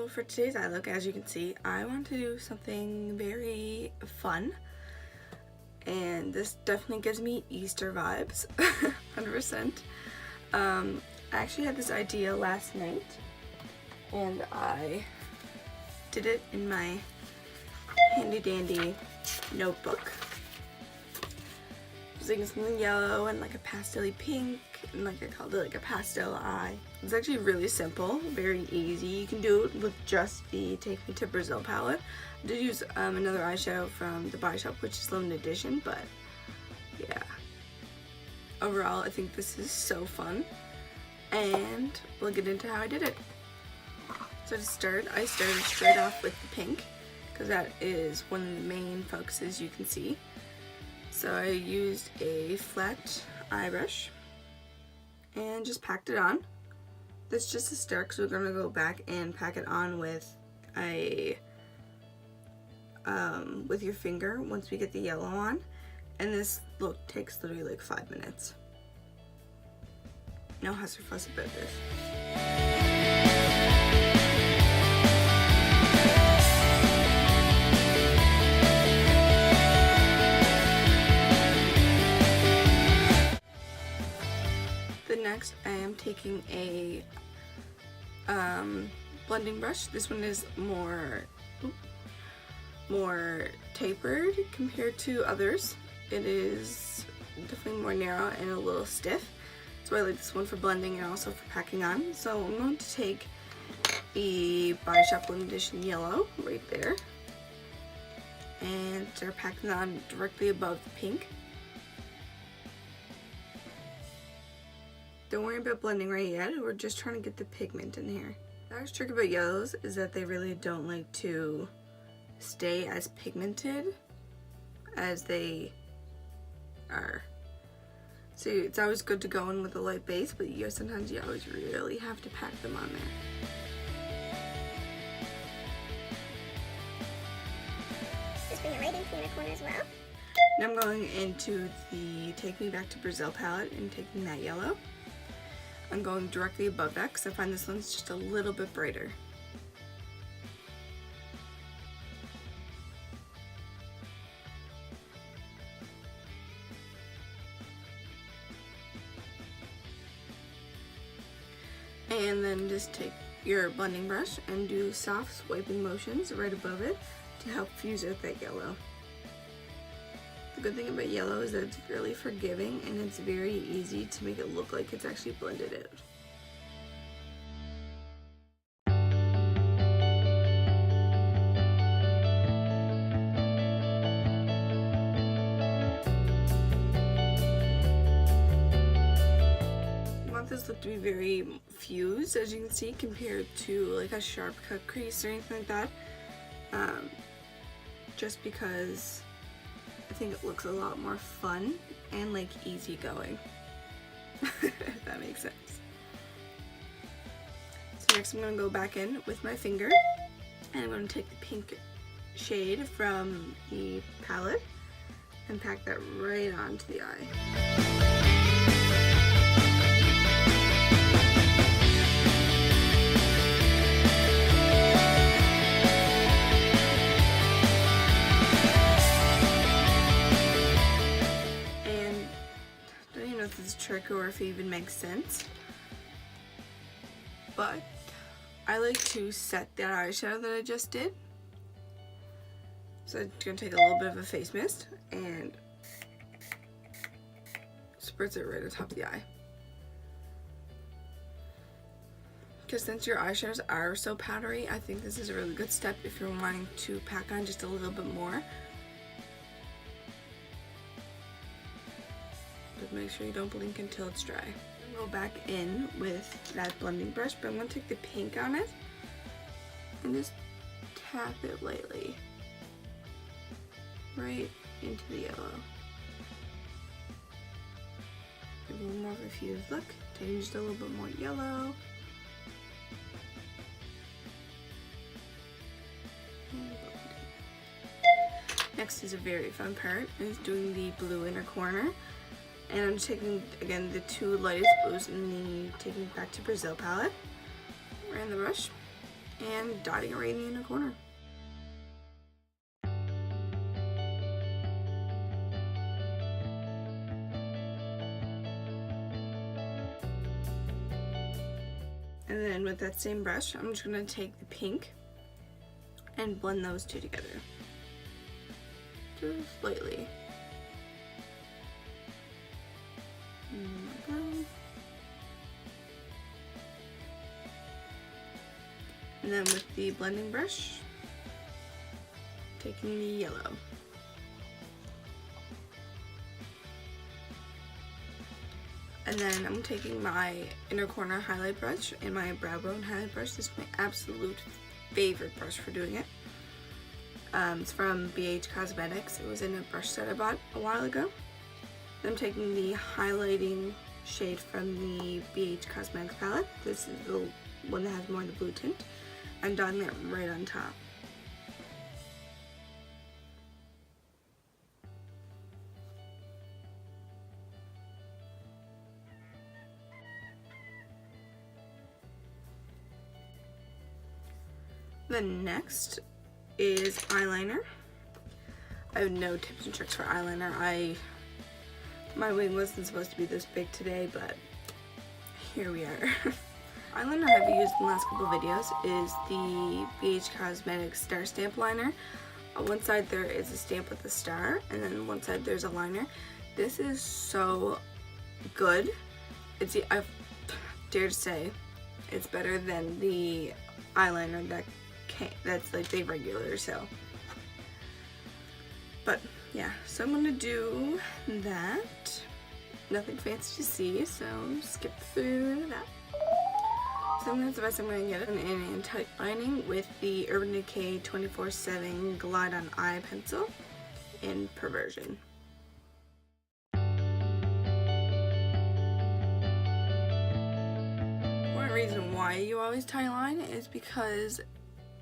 for today's eye look, as you can see, I want to do something very fun. And this definitely gives me Easter vibes, 100%. I actually had this idea last night, and I did it in my handy dandy notebook. It was like something yellow and like a pastel-y pink, and like I called it like a pastel eye. It's actually really simple, very easy. You can do it with just the Take Me to Brazil palette. I did use another eyeshadow from the Body Shop, which is limited edition, but yeah. Overall, I think this is so fun, and we'll get into how I did it. So to start, I started straight off with the pink, because that is one of the main focuses you can see. So I used a flat eye brush and just packed it on. This is just a start, because we're going to go back and pack it on with a with your finger once we get the yellow on. And this look takes literally like 5 minutes. No fuss or fuss about this. Next, I am taking a blending brush. This one is more tapered compared to others. It is definitely more narrow and a little stiff. So I like this one for blending and also for packing on. So I'm going to take the Body Shop Limited Edition yellow right there and start packing on directly above the pink. Don't worry about blending right yet, we're just trying to get the pigment in here. The actual trick about yellows is that they really don't like to stay as pigmented as they are. So it's always good to go in with a light base, but sometimes you always really have to pack them on there. Just bring it right into the inner corner as well. Now I'm going into the Take Me Back to Brazil palette and taking that yellow. I'm going directly above that because I find this one's just a little bit brighter. And then just take your blending brush and do soft swiping motions right above it to help fuse with that yellow. The good thing about yellow is that it's really forgiving and it's very easy to make it look like it's actually blended out. You want this look to be very fused, as you can see, compared to like a sharp cut crease or anything like that. Just because I think it looks a lot more fun and like easygoing, if that makes sense. So next I'm going to go back in with my finger and I'm going to take the pink shade from the palette and pack that right onto the eye. If it's a trick or if it even makes sense, but I like to set that eyeshadow that I just did. So I'm going to take a little bit of a face mist and spritz it right on top of the eye. Because since your eyeshadows are so powdery, I think this is a really good step if you're wanting to pack on just a little bit more. Make sure you don't blink until it's dry. I'm going to go back in with that blending brush, but I'm going to take the pink on it and just tap it lightly right into the yellow. Give a little more of a fused look. Taking just a little bit more yellow. Next is a very fun part, is doing the blue inner corner. And I'm taking, again, the two lightest blues in the Taking Me Back to Brazil palette. Right in the brush. and dotting it right in the inner corner. And then with that same brush, I'm just going to take the pink and blend those two together. Just lightly. And then with the blending brush, taking the yellow. And then I'm taking my inner corner highlight brush and my brow bone highlight brush. This is my absolute favorite brush for doing it. It's from BH Cosmetics. It was in a brush set I bought a while ago. Then I'm taking the highlighting shade from the BH Cosmetics palette. This is the one that has more of the blue tint. I'm dotting it right on top. Then next is eyeliner. I have no tips and tricks for eyeliner. My wing wasn't supposed to be this big today, but here we are. Eyeliner I've used in the last couple of videos is the BH Cosmetics Star Stamp Liner. On one side there is a stamp with a star, and then one side there's a liner. This is so good. I dare to say it's better than the eyeliner that's like the regular, so. But yeah, so I'm gonna do that. Nothing fancy to see, so skip through that. So that's the best I'm going to get an anti-lining with the Urban Decay 24/7 Glide on Eye Pencil in Perversion. One reason why you always tie line is because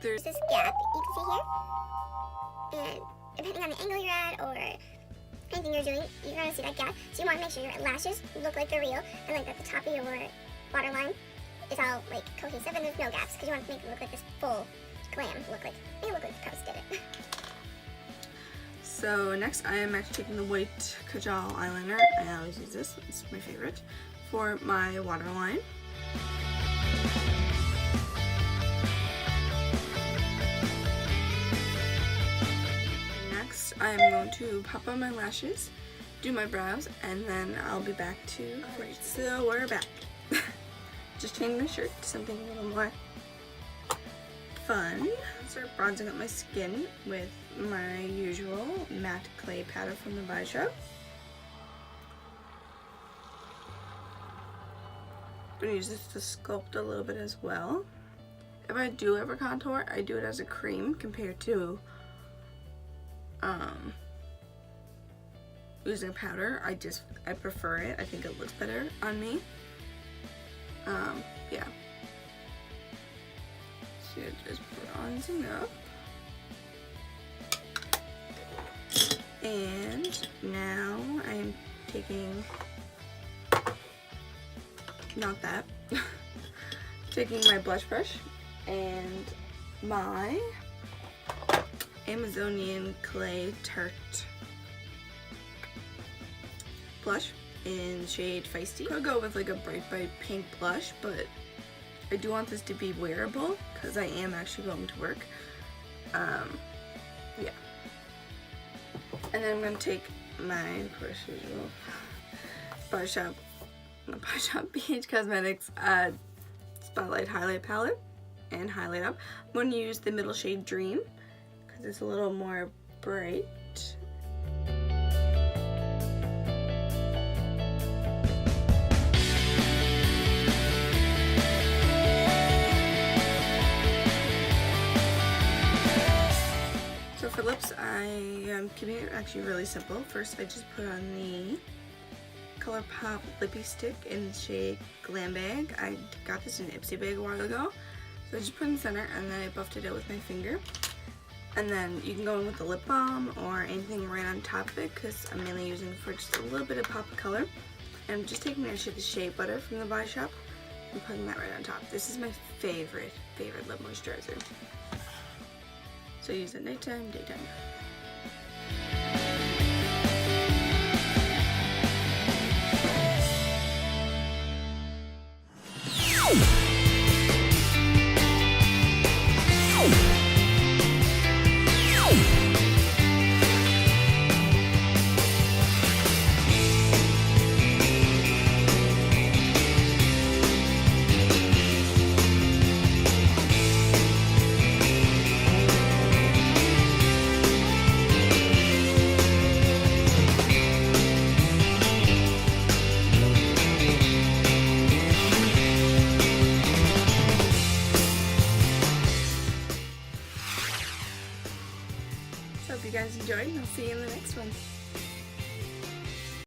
there's this gap you can see here, and depending on the angle you're at or anything you're doing, you're going to see that gap. So you want to make sure your lashes look like they're real, and like at the top of your waterline is all like cohesive and there's no gaps, because you want to make it look like this full glam look like. Make it look like the post did it. So next I am actually taking the white Kajal Liner. I always use this, it's my favorite, for my waterline. Next I am going to pop on my lashes, do my brows, and then I'll be back to Alright, so we're back. Just changing my shirt to something a little more fun. Start bronzing up my skin with my usual matte clay powder from the Bybel. I'm going to use this to sculpt a little bit as well. If I do ever contour, I do it as a cream compared to using powder. I prefer it. I think it looks better on me. Yeah. So just bronzing up. And now I'm taking, not that, taking my blush brush and my Amazonian Clay Tarte blush in the shade Feisty. I'll go with like a bright pink blush, but I do want this to be wearable because I am actually going to work. Yeah. And then I'm going to take my, of course, usual BH Cosmetics Spotlight Highlight Palette and highlight up. I'm going to use the middle shade Dream because it's a little more bright. For lips, I am keeping it actually really simple. First, I just put on the Colourpop Lippy Stick in the shade Glam Bag. I got this in an Ipsy bag a while ago. So I just put it in the center and then I buffed it out with my finger. And then you can go in with the lip balm or anything right on top of it because I'm mainly using it for just a little bit of pop of color. And I'm just taking actually the Shea Butter from the Bybel. I'm putting that right on top. This is my favorite lip moisturizer. So I use it nighttime, daytime. So hope you guys enjoyed, and I'll see you in the next one.